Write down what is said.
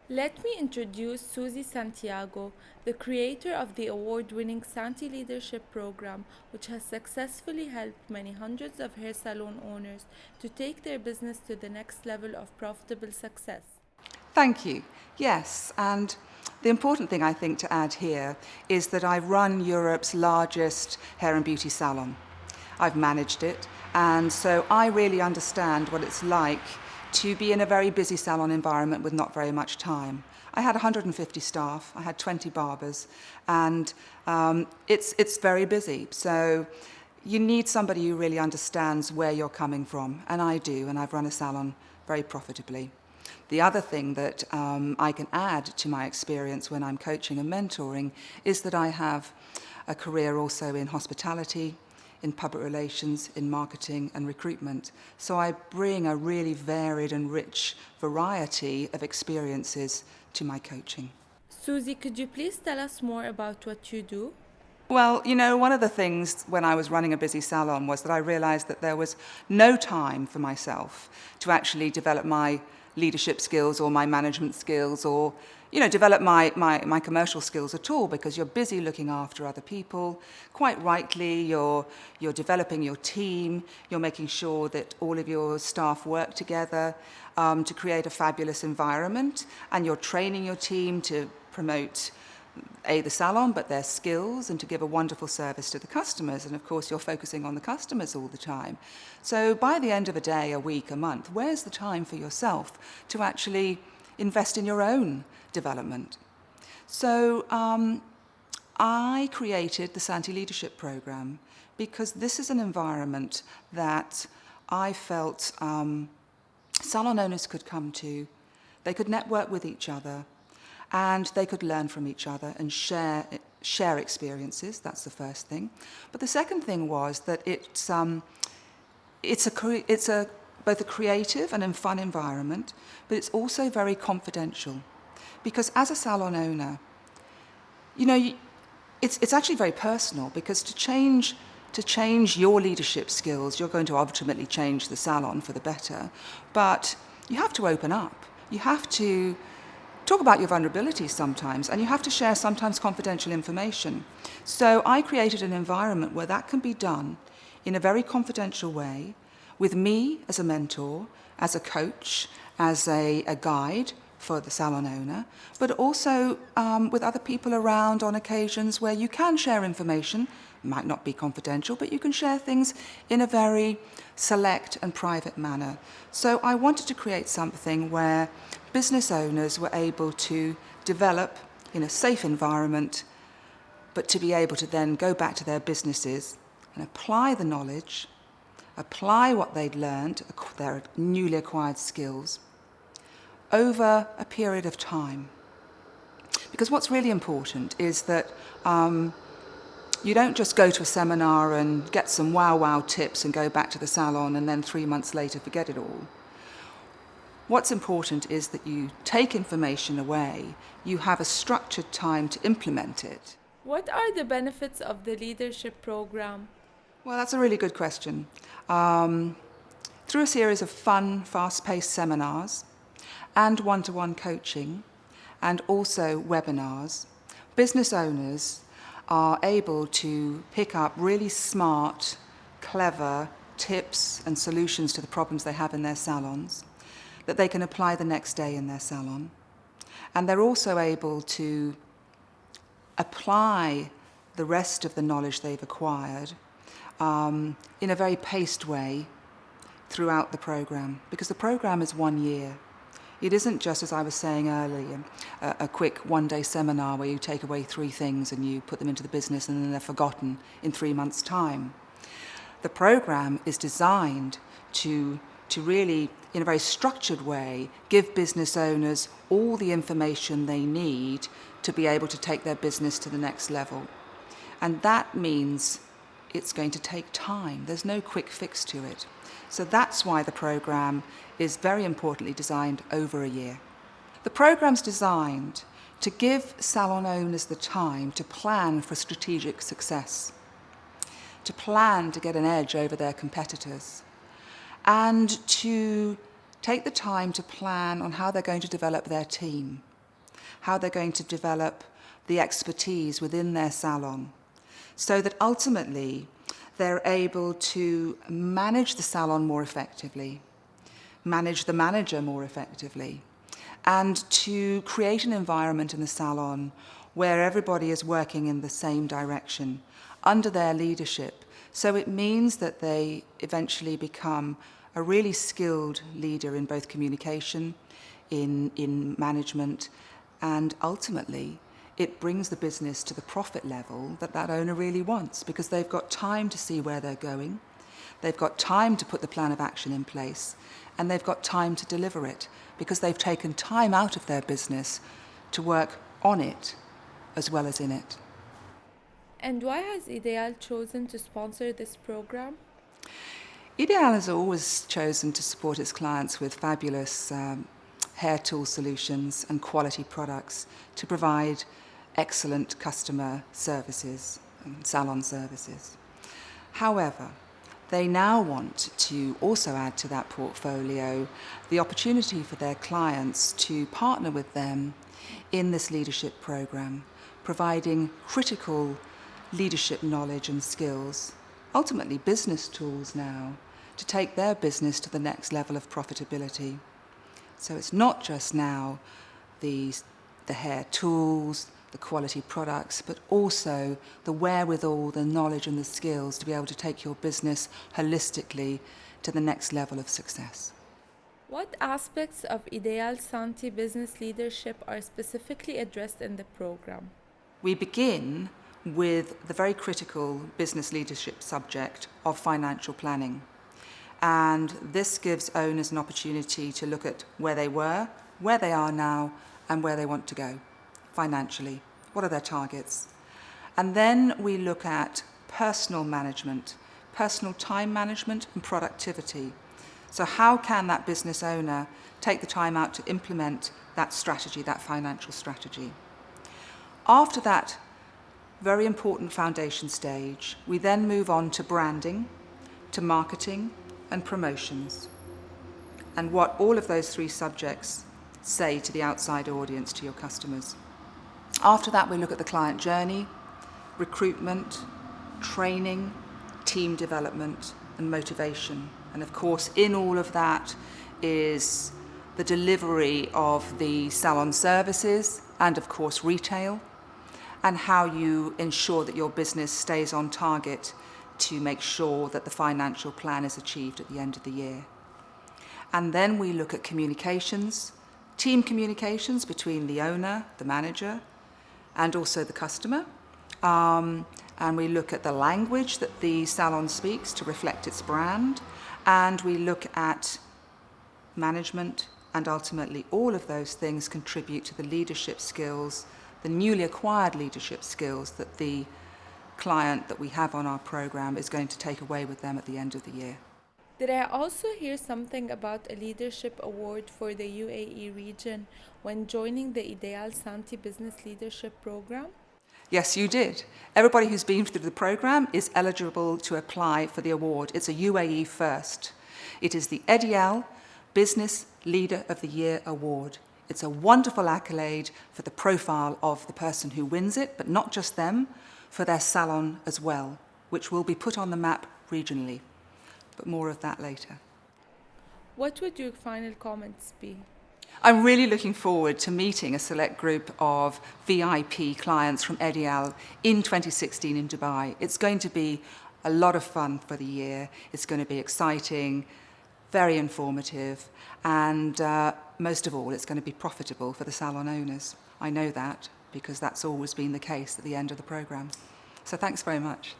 Let me introduce Susie Santiago, the creator of the award-winning Santi Leadership Program, which has successfully helped many hundreds of hair salon owners to take their business to the next level of profitable success. Thank you. Yes, and the important thing I think to add here is that I run Europe's largest hair and beauty salon. I've managed it, and so I really understand what it's like to be in a very busy salon environment with not very much time. I had 150 staff, I had 20 barbers, and it's very busy. So you need somebody who really understands where you're coming from, and I do, and I've run a salon very profitably. The other thing that I can add to my experience when I'm coaching and mentoring is that I have a career also in hospitality, in public relations, in marketing and recruitment. So I bring a really varied and rich variety of experiences to my coaching. Susie, could you please tell us more about what you do? Well, you know, one of the things when I was running a busy salon was that I realized that there was no time for myself to actually develop my leadership skills or my management skills or, you know, develop my commercial skills at all, because you're busy looking after other people. Quite rightly, you're developing your team, you're making sure that all of your staff work together to create a fabulous environment, and you're training your team to promote the salon, but their skills, and to give a wonderful service to the customers. And of course, you're focusing on the customers all the time. So by the end of a day, a week, a month, where's the time for yourself to actually invest in your own development? So I created the Santi Leadership Program because this is an environment that I felt salon owners could come to. They could network with each other, and they could learn from each other and share experiences. That's the first thing. But the second thing was that it's both a creative and a fun environment, but it's also very confidential, because as a salon owner, you know, it's actually very personal, because to change your leadership skills, you're going to ultimately change the salon for the better, but you have to open up. You have to talk about your vulnerabilities sometimes, and you have to share sometimes confidential information. So I created an environment where that can be done in a very confidential way, with me as a mentor, as a coach, as a guide for the salon owner, but also with other people around on occasions where you can share information. Might not be confidential, but you can share things in a very select and private manner. So I wanted to create something where business owners were able to develop in a safe environment, but to be able to then go back to their businesses and apply the knowledge, apply what they'd learned, their newly acquired skills, over a period of time. Because what's really important is that you don't just go to a seminar and get some wow tips and go back to the salon and then 3 months later forget it all. What's important is that you take information away, you have a structured time to implement it. What are the benefits of the leadership program? Well, that's a really good question. Through a series of fun, fast-paced seminars and one-to-one coaching and also webinars, business owners are able to pick up really smart, clever tips and solutions to the problems they have in their salons that they can apply the next day in their salon. And they're also able to apply the rest of the knowledge they've acquired in a very paced way throughout the program, because the program is 1 year. It isn't just, as I was saying earlier, a quick one-day seminar where you take away 3 things and you put them into the business and then they're forgotten in 3 months' time. The program is designed to really, in a very structured way, give business owners all the information they need to be able to take their business to the next level. And that means it's going to take time. There's no quick fix to it. So that's why the program is very importantly designed over a year. The program's designed to give salon owners the time to plan for strategic success, to plan to get an edge over their competitors, and to take the time to plan on how they're going to develop their team. how they're going to develop the expertise within their salon, so that ultimately they're able to manage the salon more effectively, manage the manager more effectively, and to create an environment in the salon where everybody is working in the same direction under their leadership. So it means that they eventually become a really skilled leader in both communication, in management, and ultimately it brings the business to the profit level that that owner really wants, because they've got time to see where they're going, they've got time to put the plan of action in place, and they've got time to deliver it, because they've taken time out of their business to work on it as well as in it. And why has Ideal chosen to sponsor this program? EIDEAL has always chosen to support its clients with fabulous hair tool solutions and quality products to provide excellent customer services and salon services. However, they now want to also add to that portfolio the opportunity for their clients to partner with them in this leadership program, providing critical leadership knowledge and skills, ultimately business tools now, to take their business to the next level of profitability. So it's not just now the hair tools, the quality products, but also the wherewithal, the knowledge and the skills to be able to take your business holistically to the next level of success. What aspects of EIDEAL-Santi business leadership are specifically addressed in the program? We begin with the very critical business leadership subject of financial planning. And this gives owners an opportunity to look at where they were, where they are now, and where they want to go financially. What are their targets? And then we look at personal management, personal time management and productivity. So how can that business owner take the time out to implement that strategy, that financial strategy? After that very important foundation stage, we then move on to branding, to marketing and promotions, and what all of those three subjects say to the outside audience, to your customers. After that, we look at the client journey, recruitment, training, team development and motivation. And of course, in all of that is the delivery of the salon services and of course retail, and how you ensure that your business stays on target to make sure that the financial plan is achieved at the end of the year. And then we look at communications, team communications between the owner, the manager, and also the customer. And we look at the language that the salon speaks to reflect its brand. And we look at management, and ultimately all of those things contribute to the leadership skills, the newly acquired leadership skills that the client that we have on our program is going to take away with them at the end of the year. Did I also hear something about a leadership award for the UAE region when joining the EIDEAL-Santi business leadership program? Yes, you did. Everybody who's been through the program is eligible to apply for the award. It's a UAE first. It is the EIDEAL Business Leader of the Year Award. It's a wonderful accolade for the profile of the person who wins it, but not just them, for their salon as well, which will be put on the map regionally. But more of that later. What would your final comments be? I'm really looking forward to meeting a select group of VIP clients from EIDEAL in 2016 in Dubai. It's going to be a lot of fun for the year. It's going to be exciting, very informative, and most of all, it's going to be profitable for the salon owners. I know that because that's always been the case at the end of the program. So thanks very much.